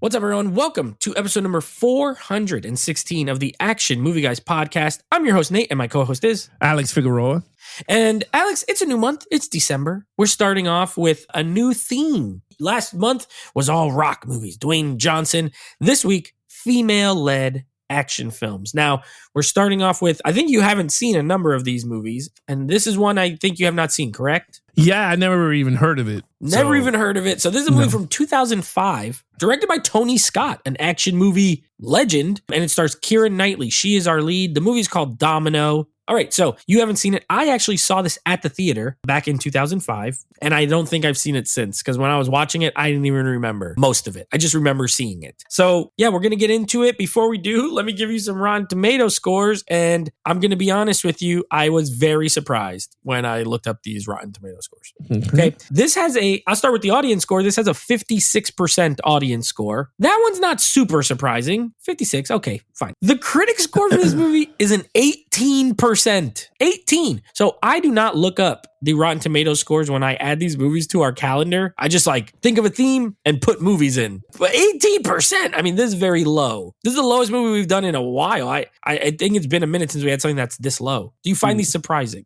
What's up, everyone? Welcome to episode number 416 of the Action Movie Guys podcast. I'm your host, Nate, and my co-host is Alex Figueroa. And Alex, it's a new month. It's December. We're starting off with a new theme. Last month was all rock movies, Dwayne Johnson. This week, female-led action films. Now, we're starting off with, I think you haven't seen a number of these movies, and this is one I think you have not seen, correct? Yeah, I never even heard of it. Never even heard of it. So this is a movie from 2005, directed by Tony Scott, an action movie legend, and it stars Keira Knightley. She is our lead. The movie is called Domino. All right, so you haven't seen it. I actually saw this at the theater back in 2005, and I don't think I've seen it since, because when I was watching it, I didn't even remember most of it. I just remember seeing it. So yeah, we're going to get into it. Before we do, let me give you some Rotten Tomato scores, and I'm going to be honest with you, I was very surprised when I looked up these Rotten Tomato scores. Okay, this has I'll start with the audience score. This has a 56% audience score. That one's not super surprising. 56, okay, fine. The critic score for this movie is an 18%. 18. So I do not look up the Rotten Tomato scores when I add these movies to our calendar. I just think of a theme and put movies in. But 18%, I mean, this is very low. This is the lowest movie we've done in a while. I think it's been a minute since we had something that's this low. Do you find these surprising?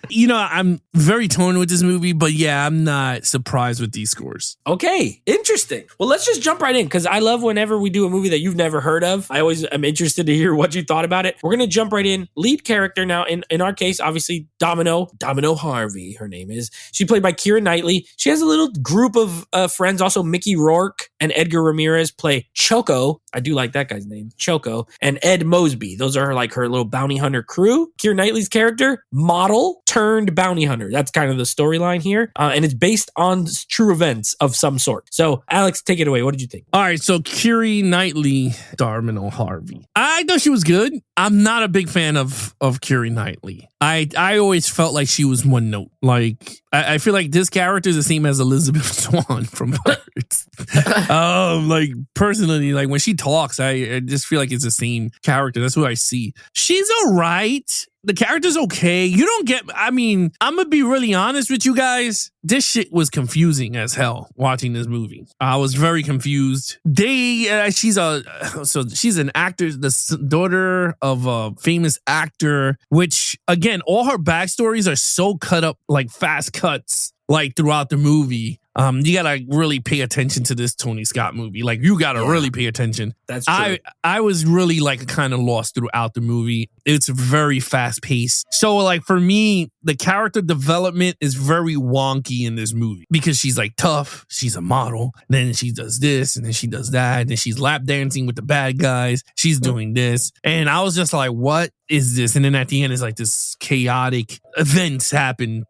You know, I'm very torn with this movie, but yeah, I'm not surprised with these scores. Okay, interesting. Well, let's just jump right in, because I love whenever we do a movie that you've never heard of. I always am interested to hear what you thought about it. We're going to jump right in. Lead character now, in our case, obviously, Domino Harvey, her name is. She's played by Keira Knightley. She has a little group of friends. Also, Mickey Rourke and Edgar Ramirez play Choco. I do like that guy's name, Choco. And Ed Mosby. Those are her little bounty hunter crew. Keira Knightley's character, model turned bounty hunter. That's kind of the storyline here. And it's based on true events of some sort. So, Alex, take it away. What did you think? All right, so Keira Knightley, Domino Harvey. I thought she was good. I'm not a big fan of Keira Knightley. I always felt like she was one note. I feel like this character is the same as Elizabeth Swann from Birds. Personally, when she talks, I just feel like it's the same character. That's what I see. She's all right. The character's okay. You don't get, I'm going to be really honest with you guys. This shit was confusing as hell watching this movie. I was very confused. She's an actor, the daughter of a famous actor, which again, all her backstories are so cut up like fast cuts, throughout the movie. You gotta really pay attention to this Tony Scott movie. You gotta really pay attention. That's true. I was really kind of lost throughout the movie. It's very fast paced. So for me, the character development is very wonky in this movie because she's tough. She's a model. Then she does this and then she does that. And then she's lap dancing with the bad guys. She's doing this. And I was just what is this? And then at the end, it's this chaotic events happen,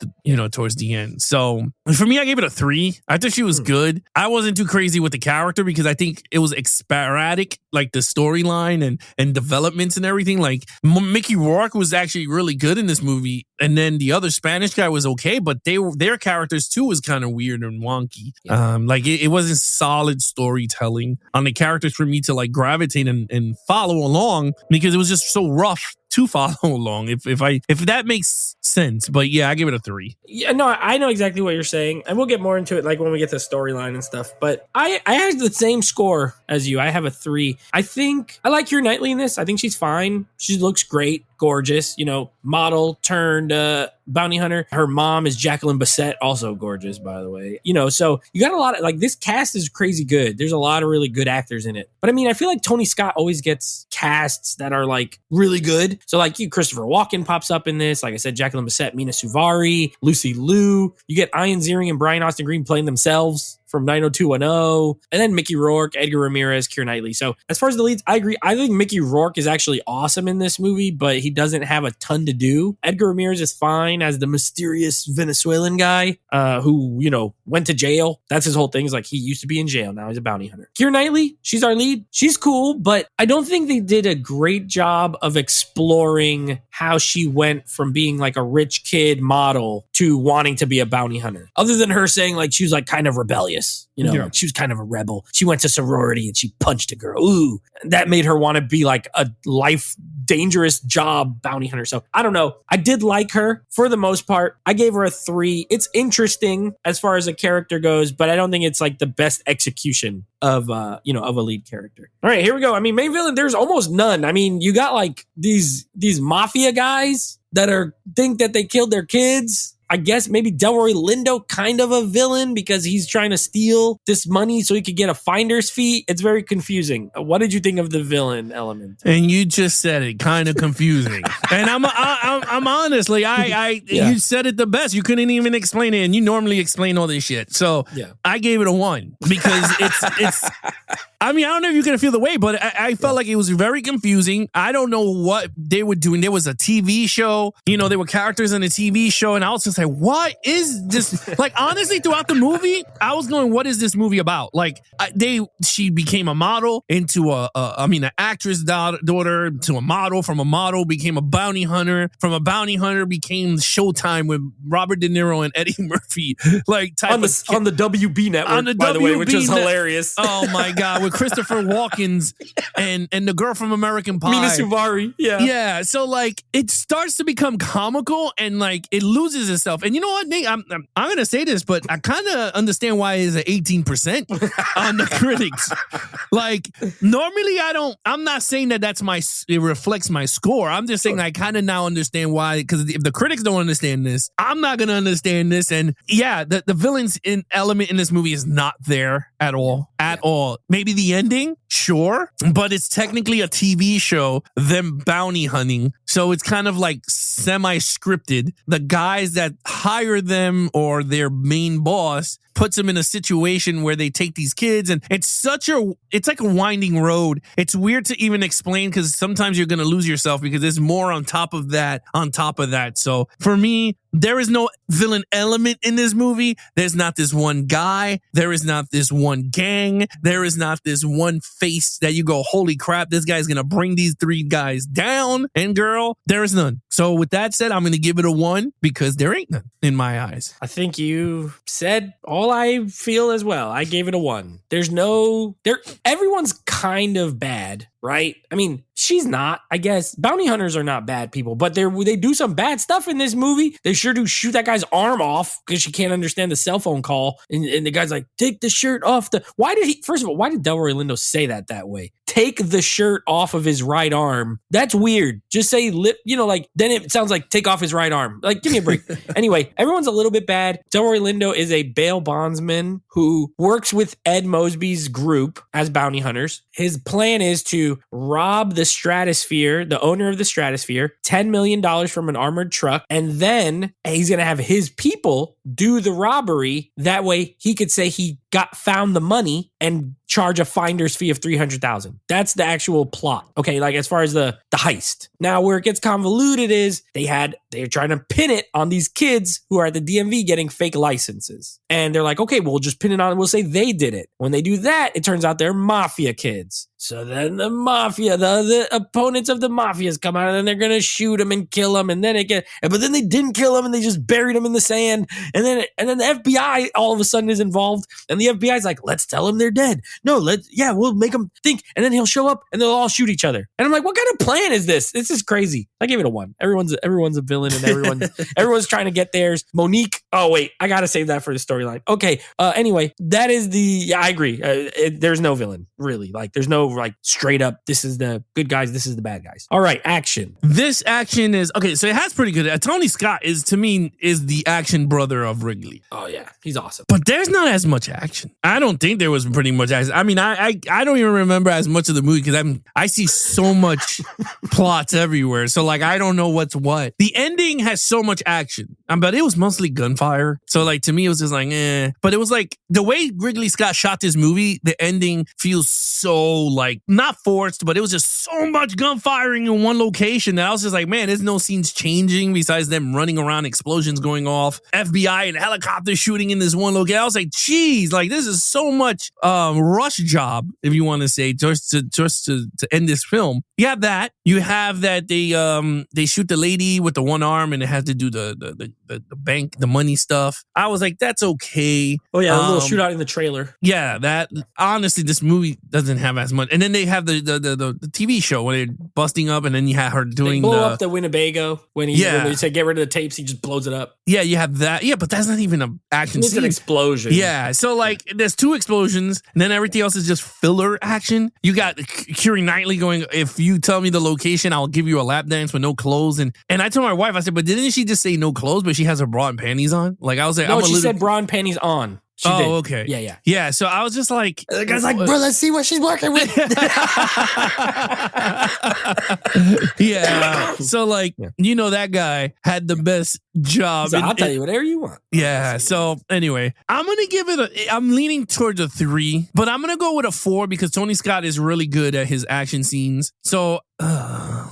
towards the end. So for me, I gave it a 3. I thought she was good. I wasn't too crazy with the character because I think it was sporadic, the storyline and developments and everything. Mickey Rourke was actually really good in this movie. And then the other Spanish guy was okay, but their characters too was kind of weird and wonky. Yeah. It wasn't solid storytelling on the characters for me to gravitate and follow along because it was just so rough to follow along, if that makes sense. But yeah, I give it a 3. Yeah, no, I know exactly what you're saying, and we'll get more into it when we get to storyline and stuff. But I have the same score as you. I have a 3. I think I like Keira Knightley in this. I think she's fine. She looks great, gorgeous. Model turned bounty hunter. Her mom is Jacqueline Bisset, also gorgeous, by the way. So you got a lot of this cast is crazy good. There's a lot of really good actors in it. But I feel like Tony Scott always gets casts that are really good. So Christopher Walken pops up in this. Like I said, Jacqueline Bisset, Mina Suvari, Lucy Liu. You get Ian Ziering and Brian Austin Green playing themselves from 90210, and then Mickey Rourke, Edgar Ramirez, Keira Knightley. So as far as the leads, I agree. I think Mickey Rourke is actually awesome in this movie, but he doesn't have a ton to do. Edgar Ramirez is fine as the mysterious Venezuelan guy who, went to jail. That's his whole thing, is he used to be in jail. Now he's a bounty hunter. Keira Knightley, she's our lead. She's cool, but I don't think they did a great job of exploring how she went from being a rich kid model to wanting to be a bounty hunter. Other than her saying she was kind of rebellious. She was kind of a rebel. She went to sorority and she punched a girl. Ooh, that made her want to be a life dangerous job bounty hunter. So I don't know. I did like her for the most part. I gave her a 3. It's interesting as far as a character goes, but I don't think it's like the best execution of of a lead character. All right, here we go. I mean, main villain, there's almost none. I mean, you got like these mafia guys that think that they killed their kids. I guess maybe Delroy Lindo, kind of a villain because he's trying to steal this money so he could get a finder's fee. It's very confusing. What did you think of the villain element? And you just said it, kind of confusing. And I'm honestly, you said it the best. You couldn't even explain it, and you normally explain all this shit. So I gave it a 1 because it's. I mean, I don't know if you're going to feel the way, but I felt like it was very confusing. I don't know what they were doing. There was a TV show, there were characters in the TV show, and I was just like, what is this? Like, honestly, throughout the movie, I was going, what is this movie about? Like, she became a model into an actress daughter to a model, from a model became a bounty hunter, from a bounty hunter became Showtime with Robert De Niro and Eddie Murphy, like on the WB network, by the way, which is hilarious. Oh my God. Christopher Walken's and the girl from American Pie. Mina Suvari. Yeah. So like it starts to become comical and like it loses itself. And you know what, Nate? I'm going to say this, but I kind of understand why it's an 18% on the critics. Like normally I'm not saying that it reflects my score. I'm just saying I kind of now understand why, because if the critics don't understand this, I'm not going to understand this. And yeah, the villains element in this movie is not there at all. Maybe the ending, sure, but it's technically a TV show, them bounty hunting. So it's kind of like semi-scripted. The guys that hire them or their main boss puts them in a situation where they take these kids, and it's like a winding road. It's weird to even explain because sometimes you're going to lose yourself because there's more on top of that. So for me, there is no villain element in this movie. There's not this one guy. There is not this one gang. There is not this one face that you go, holy crap, this guy's going to bring these 3 guys down. And girl, there is none. So with that said, I'm going to give it a 1 because there ain't none in my eyes. I think you said all I feel as well. I gave it a 1. Everyone's kind of bad, right? I mean, she's not, I guess. Bounty hunters are not bad people, but they do some bad stuff in this movie. They sure do shoot that guy's arm off because she can't understand the cell phone call. And the guy's like, take the shirt off. First of all, why did Delroy Lindo say that way? Take the shirt off of his right arm. That's weird. Just say then it sounds like take off his right arm. Like, give me a break. Anyway, everyone's a little bit bad. Delroy Lindo is a bail bondsman who works with Ed Mosby's group as bounty hunters. His plan is to rob the Stratosphere, the owner of the Stratosphere, $10 million from an armored truck, and then he's going to have his people do the robbery. That way he could say he found the money and charge a finder's fee of $300,000. That's the actual plot. Okay, like as far as the heist. Now where it gets convoluted is they're trying to pin it on these kids who are at the DMV getting fake licenses. And they're like, okay, we'll just pin it on, we'll say they did it. When they do that, it turns out they're mafia kids. So then the mafia, the opponents of the mafias come out, and then they're going to shoot them and kill them. And then but then they didn't kill them and they just buried them in the sand. And then the FBI all of a sudden is involved. And the FBI is like, let's tell them they're dead. No, we'll make them think. And then he'll show up and they'll all shoot each other. And I'm like, what kind of plan is this? This is crazy. I gave it a 1. Everyone's a villain and everyone's trying to get theirs. Monique. Oh wait, I got to save that for the storyline. Okay. Anyway, that is I agree. There's no villain really. Like there's no like straight up, this is the good guys, this is the bad guys. All right, action. This action is okay. So it has pretty good. Tony Scott is the action brother of Wrigley. Oh yeah, he's awesome. But there's not as much action. I don't think there was pretty much action. I mean, I don't even remember as much of the movie because I see so much plots everywhere. So like I don't know what's what. The ending has so much action, but it was mostly gunfire. So like to me it was just like But it was like the way Ridley Scott shot this movie. The ending feels so like not forced, but it was just so much gunfiring in one location that I was just like, man, there's no scenes changing besides them running around, explosions going off, FBI and helicopters shooting in this one location. I was like, geez, like this is so much rush job, if you want to say, just to end this film. You have that. You have that they shoot the lady with the one arm and it has to do the bank, the money stuff. I was like, that's okay. Oh yeah, a little shootout in the trailer. Yeah, that honestly, this movie doesn't have as much. And then they have the TV show where they're busting up, and then you have her doing they blow up the Winnebago when they say get rid of the tapes, he just blows it up. Yeah, you have that. Yeah, but that's not even an action scene. It's an explosion. Yeah, so like there's 2 explosions, and then everything else is just filler action. You got Keira Knightley going, if you tell me the location, I'll give you a lap dance with no clothes. And I told my wife, I said, but didn't she just say no clothes, but she has her bra and panties on? Like I was like, no, she said bra and panties on. She did. Okay. Yeah. So I was just like, the guy's like, bro, let's see what she's working with. Yeah. So like, that guy had the best job. So I'll tell you whatever you want. Yeah. So anyway, I'm going to give it I'm leaning towards a 3, but I'm going to go with a 4 because Tony Scott is really good at his action scenes. So, oh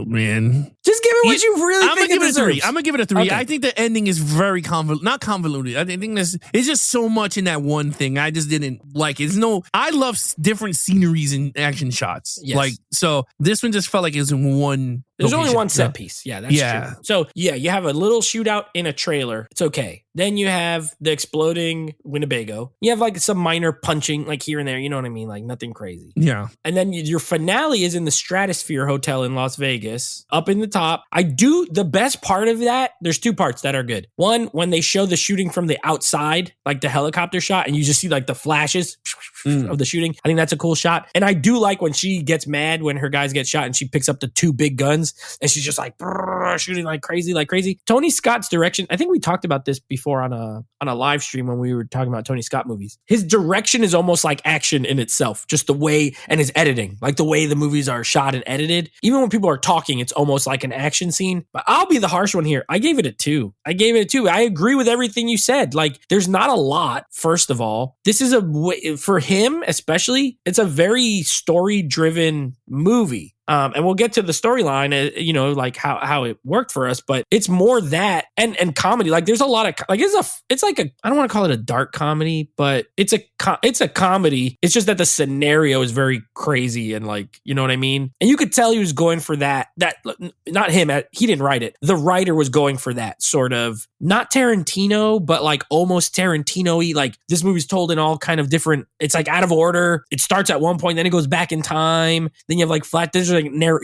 man. Just give it what you really think. I'm gonna give it a 3. I'm gonna give it a 3. Okay. I think the ending is very not convoluted. I think it's just so much in that one thing. I just didn't like it. I love different sceneries and action shots. Yes. Like, so this one just felt like it was in one. There's only location. one set piece. Yeah, that's true. So yeah, you have a little shootout in a trailer. It's okay. Then you have the exploding Winnebago. You have like some minor punching like here and there. You know what I mean? Like nothing crazy. Yeah. And then your finale is in the Stratosphere Hotel in Las Vegas, up in the top. The best part of that, there's 2 parts that are good. One, when they show the shooting from the outside, like the helicopter shot, and you just see like the flashes of the shooting. I think that's a cool shot. And I do like when she gets mad when her guys get shot and she picks up the 2 big guns and she's just like shooting like crazy. Tony Scott's direction, I think we talked about this before on a live stream when we were talking about Tony Scott movies. His direction is almost like action in itself, just the way, and his editing, like the way the movies are shot and edited. Even when people are talking, it's almost like an action scene. But I'll be the harsh one here. I gave it a 2. I agree with everything you said. Like, there's not a lot, first of all. This is for him especially, it's a very story-driven movie. And we'll get to the storyline, like how it worked for us, but it's more that and comedy. Like there's a lot of like it's like a I don't want to call it a dark comedy, but it's a comedy. It's just that the scenario is very crazy and like, you know what I mean? And you could tell he was going for that not him, he didn't write it. The writer was going for that sort of not Tarantino, but like almost Tarantino-y. Like this movie's told in all kind of different, it's like out of order. It starts at one point, then it goes back in time. Then you have like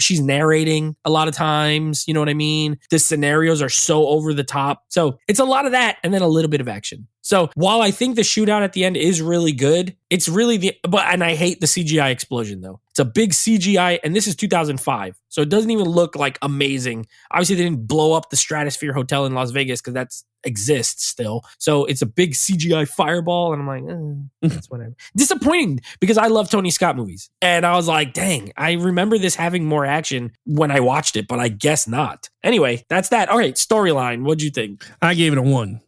she's narrating a lot of times, you know what I mean? The scenarios are so over the top. So it's a lot of that and then a little bit of action. So while I think the shootout at the end is really good, it's really and I hate the CGI explosion though. It's a big CGI and this is 2005. So it doesn't even look like amazing. Obviously they didn't blow up the Stratosphere Hotel in Las Vegas because that exists still. So it's a big CGI fireball and I'm like, that's whatever. Disappointing because I love Tony Scott movies. And I was like, dang, I remember this having more action when I watched it, but I guess not. Anyway, that's that. All right, storyline. What'd you think? I gave it a 1.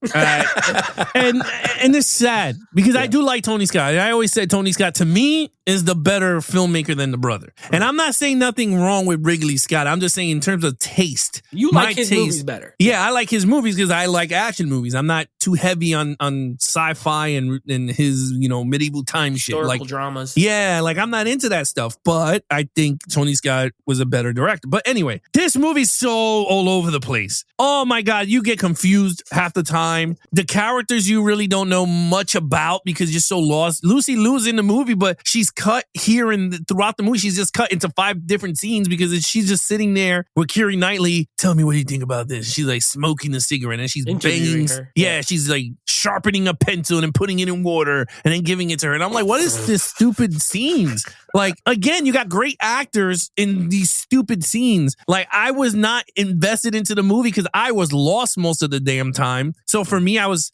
And it's sad because I do like Tony Scott. I always said Tony Scott to me is the better filmmaker than the brother. And I'm not saying nothing wrong with Wrigley Scott. I'm just saying in terms of taste. You like his movies better. Yeah, I like his movies because I like action movies. I'm not too heavy on sci-fi and his, medieval time historical shit. Like dramas. Yeah, like I'm not into that stuff. But I think Tony Scott was a better director. But anyway, this movie's so all over the place. Oh my God, you get confused half the time. The characters you really don't know much about because you're so lost. Lucy Liu's in the movie, but she's cut here and throughout the movie. She's just cut into 5 different scenes because she's just sitting there with Keira Knightley. Tell me, what do you think about this? She's like smoking a cigarette and she's banging her. Yeah, she's like sharpening a pencil and putting it in water and then giving it to her. And I'm like, what is this stupid scenes? Like, again, you got great actors in these stupid scenes. Like, I was not invested into the movie because I was lost most of the damn time. So for me, I was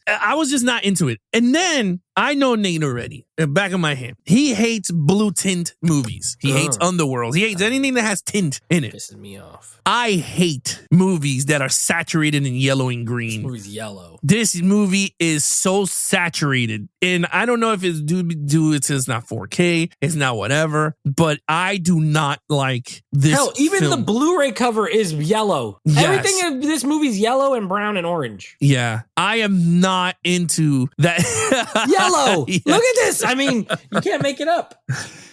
just not into it. And then I know Nate already. In the back of my hand, he hates blue tint movies. He hates Underworld. He hates anything that has tint in it. Pisses me off. I hate movies that are saturated in yellow and green. This movie's yellow. This movie is so saturated. And I don't know if it's due to it's not 4K, it's not whatever, but I do not like this. Hell, even film. the Blu-ray cover is yellow. Yes. Everything in this movie's yellow and brown and orange. Yeah. I am not into that. Yeah, yellow. Yeah. Look at this. I mean, you can't make it up.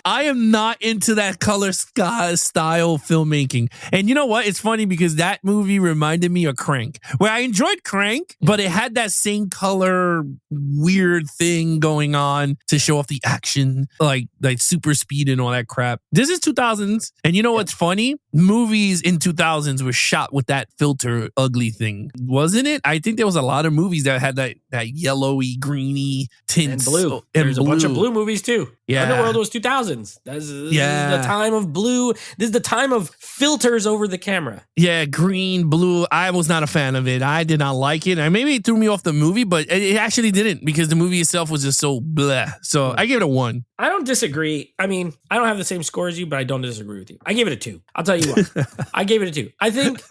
I am not into that color style filmmaking. And you know what? It's funny because that movie reminded me of Crank, where I enjoyed Crank, but it had that same color weird thing going on to show off the action, like super speed and all that crap. This is 2000s. And you know what's funny? Movies in 2000s were shot with that filter ugly thing, wasn't it? I think there was a lot of movies that had that yellowy, greeny tints. And blue. There's a bunch of blue movies too. Yeah. Underworld was 2000s. This is the time of blue. This is the time of filters over the camera. Yeah, green, blue. I was not a fan of it. I did not like it. And maybe it threw me off the movie, but it actually didn't because the movie itself was just so bleh. So I give it a 1. I don't disagree. I mean, I don't have the same score as you, but I don't disagree with you. I gave it a 2. I'll tell you what. I gave it a 2. I think.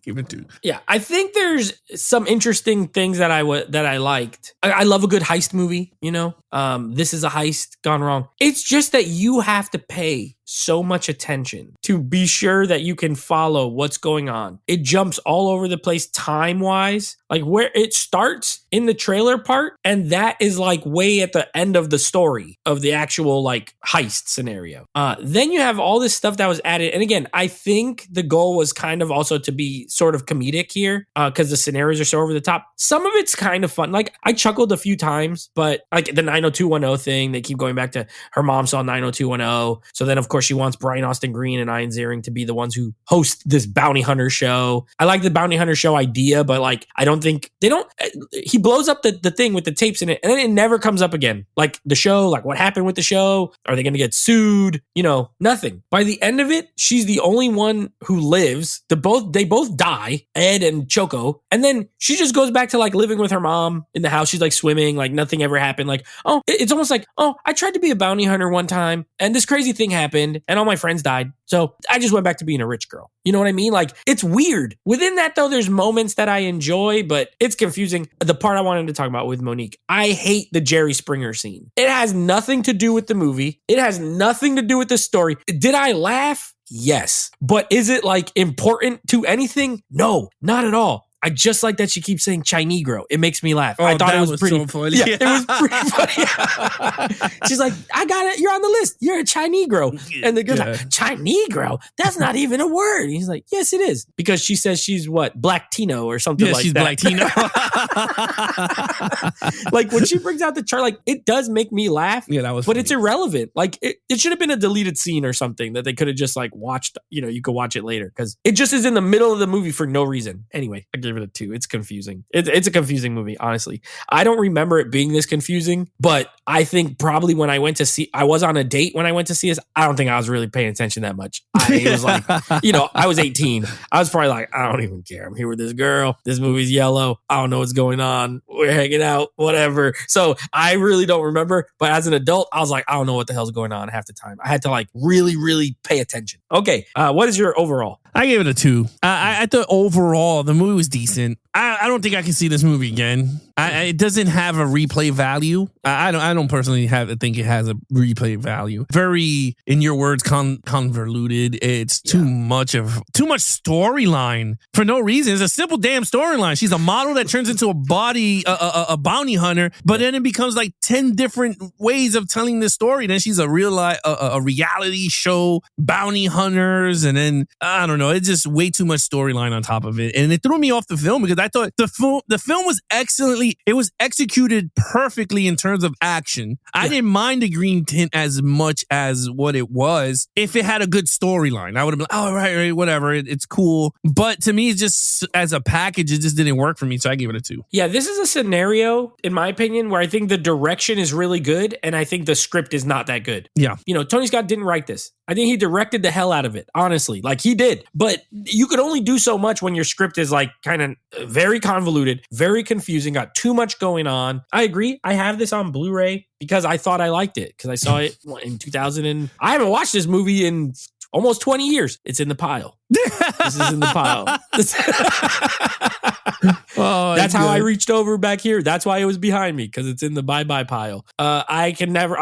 Give it 2. Yeah, I think there's some interesting things that I liked. I love a good heist movie. You know, this is a heist gone wrong. It's just that you have to pay so much attention to be sure that you can follow what's going on. It jumps all over the place time-wise. Like where it starts in the trailer part, and that is like way at the end of the story of the actual like heist scenario. Then you have all this stuff that was added. And again, I think the goal was kind of also to be sort of comedic here because the scenarios are so over the top. Some of it's kind of fun. Like I chuckled a few times, but like the 90210 thing, they keep going back to her mom saw 90210. So then of course she wants Brian Austin Green and Ian Ziering to be the ones who host this bounty hunter show. I like the bounty hunter show idea, but like I don't think he blows up the thing with the tapes in it and then it never comes up again. Like the show, like what happened with the show? Are they going to get sued? You know, nothing. By the end of it, she's the only one who lives. They both die, Ed and Choco. And then she just goes back to like living with her mom in the house. She's like swimming, like nothing ever happened. Like, oh, it's almost like, oh, I tried to be a bounty hunter one time and this crazy thing happened and all my friends died. So I just went back to being a rich girl. You know what I mean? Like it's weird. Within that though, there's moments that I enjoy, but it's confusing. The part I wanted to talk about with Monique, I hate the Jerry Springer scene. It has nothing to do with the movie. It has nothing to do with the story. Did I laugh? Yes. But is it like important to anything? No, not at all. I just like that she keeps saying Chinegro. It makes me laugh. I thought it was pretty so funny. Yeah, it was pretty funny. She's like, I got it. You're on the list. You're a Chinegro. And the girl's like, Chinegro? That's not even a word. And he's like, yes, it is. Because she says she's what? Black Tino or something like she's that. Black Tino. Like when she brings out the chart, like it does make me laugh. Yeah, that was But funny. it's irrelevant. Like it should have been a deleted scene or something that they could have just like watched. You know, you could watch it later because it just is in the middle of the movie for no reason. Anyway, I gave it a 2. It's confusing. It's a confusing movie, honestly. I don't remember it being this confusing, but I think probably when I was on a date when I went to see this. I don't think I was really paying attention that much. I was like, you know, I was 18. I was probably like, I don't even care. I'm here with this girl. This movie's yellow. I don't know what's going on. We're hanging out, whatever. So I really don't remember. But as an adult, I was like, I don't know what the hell's going on half the time. I had to like really, really pay attention. Okay. What is your overall? I gave it a 2. I thought overall the movie was decent. I don't think I can see this movie again. It doesn't have a replay value. I don't personally think it has a replay value. Very, in your words, convoluted. It's too much storyline for no reason. It's a simple damn storyline. She's a model that turns into a bounty hunter, but then it becomes like 10 different ways of telling this story. Then she's a reality show bounty hunters, and then I don't know. It's just way too much storyline on top of it, and it threw me off the film because I thought the film was excellently. It was executed perfectly in terms of action. I didn't mind the green tint as much as what it was. If it had a good storyline, I would have been, oh, right, whatever. It's cool. But to me, it's just as a package, it just didn't work for me. So I gave it a 2. Yeah, this is a scenario, in my opinion, where I think the direction is really good and I think the script is not that good. Yeah. You know, Tony Scott didn't write this. I think he directed the hell out of it, honestly. Like he did. But you could only do so much when your script is like kind of very convoluted, very confusing, got too much going on. I agree. I have this on Blu-ray because I thought I liked it because I saw it in 2000 and I haven't watched this movie in almost 20 years. It's in the pile. This is in the pile. That's how I reached over back here. That's why it was behind me, because it's in the bye-bye pile. I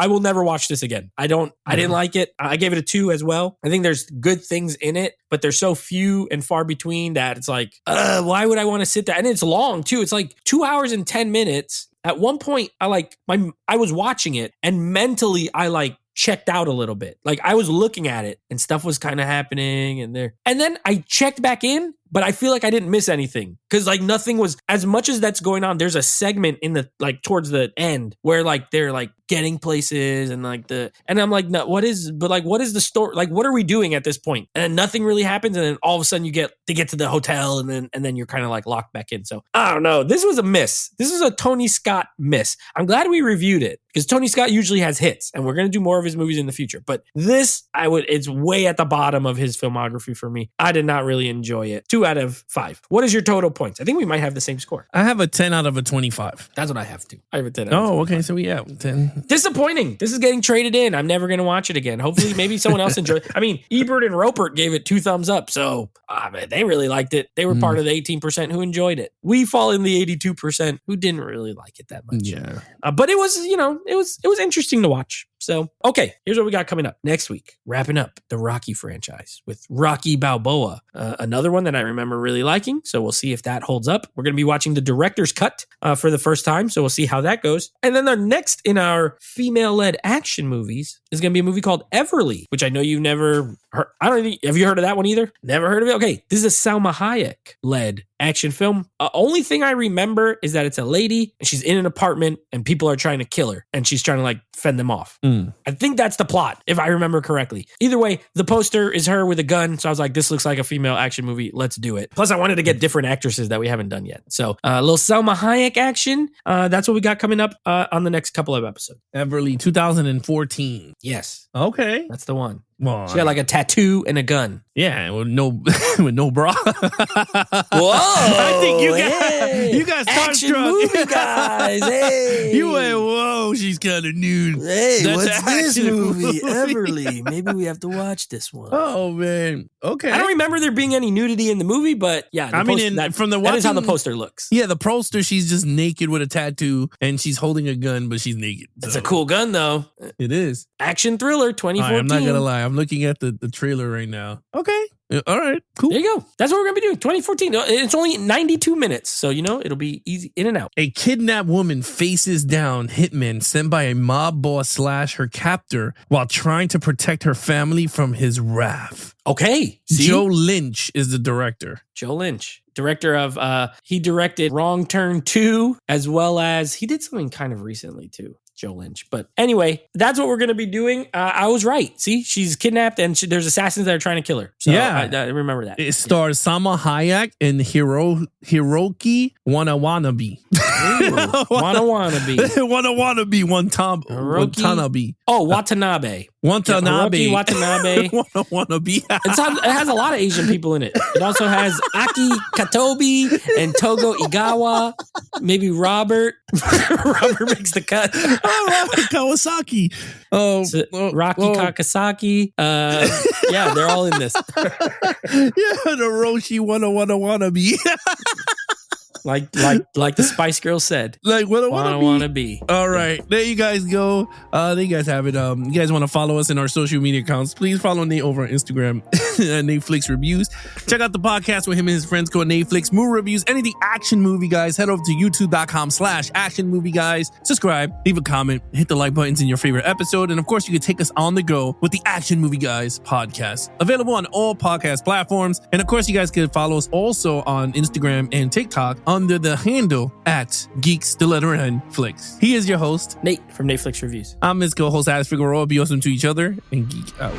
will never watch this again. I didn't like it. I gave it a 2 as well. I think there's good things in it, but they're so few and far between that it's like, why would I want to sit there? And it's long too. It's like 2 hours and 10 minutes. at one point I was watching it and mentally I checked out a little bit. Like I was looking at it and stuff was kind of happening and then I checked back in, but I feel like I didn't miss anything because like nothing was as much as that's going on. There's a segment in the like towards the end where like they're like getting places and and I'm like, no, what is the story? Like, what are we doing at this point? And then nothing really happens. And then all of a sudden they get to the hotel and then you're kind of like locked back in. So I don't know. This was a miss. This was a Tony Scott miss. I'm glad we reviewed it because Tony Scott usually has hits and we're going to do more of his movies in the future. But this, it's way at the bottom of his filmography for me. I did not really enjoy it. 2 out of 5. What is your total points? I think we might have the same score. I have a 10 out of a 25. That's what I have too. I have a 10 out of 25. Oh, okay. So we have 10. Disappointing. This is getting traded in. I'm never going to watch it again. Hopefully, maybe someone else enjoyed it. I mean, Ebert and Roper gave it 2 thumbs up. So they really liked it. They were part of the 18% who enjoyed it. We fall in the 82% who didn't really like it that much. Yeah. But it was, it was interesting to watch. So, okay, here's what we got coming up next week. Wrapping up the Rocky franchise with Rocky Balboa, another one that I remember really liking. So we'll see if that holds up. We're going to be watching the director's cut for the first time. So we'll see how that goes. And then the next in our female-led action movies is going to be a movie called Everly, which I know you've never heard. Have you heard of that one either? Never heard of it? Okay, this is a Salma Hayek-led action film. Only thing I remember is that it's a lady and she's in an apartment and people are trying to kill her and she's trying to like fend them off. I think that's the plot, if I remember correctly. Either way, the poster is her with a gun. So I was like, this looks like a female action movie. Let's do it. Plus, I wanted to get different actresses that we haven't done yet. So a little Salma Hayek action. That's what we got coming up on the next couple of episodes. Everly 2014. Yes. Okay. That's the one. Well, She got like a tattoo and a gun. yeah, with no bra. Whoa! I think you guys action starstruck. movie guys. Hey, You went, whoa, she's kind of nude. Hey, That's what's an this action movie? movie. Everly. Maybe we have to watch this one. Oh man, okay. I don't remember there being any nudity in the movie, but yeah, I mean, from the that is how the watching- poster looks. Yeah, the poster, she's just naked with a tattoo and she's holding a gun, but she's naked. It's a cool gun though. It is. Action thriller 2014. I'm not gonna lie. I'm looking at the trailer right now. Okay. All right. Cool. There you go. That's what we're gonna be doing. 2014. It's only 92 minutes, so it'll be easy in and out. A kidnapped woman faces down hitmen sent by a mob boss / her captor while trying to protect her family from his wrath. Okay. See? Joe Lynch is the director. Joe Lynch, director of he directed Wrong Turn 2, as well as he did something kind of recently too. Joe Lynch. But anyway, that's what we're going to be doing. I was right. See, she's kidnapped and there's assassins that are trying to kill her. So Yeah. I remember that. It stars Salma Hayek and Hiroki Wananabe. Wannabe. Wannabe. Watanabe. Oh, Watanabe. Watanabe. Hiroki Watanabe. Wannabe. It has a lot of Asian people in it. It also has Aki Katobi and Togo Igawa. Maybe Robert. Robert makes the cut. Oh, Robert Kawasaki. Oh, Rocky Kakasaki. Yeah, they're all in this. Yeah, the Roshi wannabe. Like the Spice Girls said. Like wanna be. All right, there you guys go. There you guys have it. You guys want to follow us in our social media accounts? Please follow Nate over on Instagram at Netflix Reviews. Check out the podcast with him and his friends called Netflix Movie Reviews. Anything action movie guys, head over to youtube.com/action movie guys. Subscribe, leave a comment, hit the like buttons in your favorite episode, and of course you can take us on the go with the Action Movie Guys podcast, available on all podcast platforms. And of course you guys can follow us also on Instagram and TikTok under the handle at Geeks the letter N Flicks. He is your host, Nate from Netflix Reviews. I'm his co-host, Alex Figueroa. Be awesome to each other and geek out.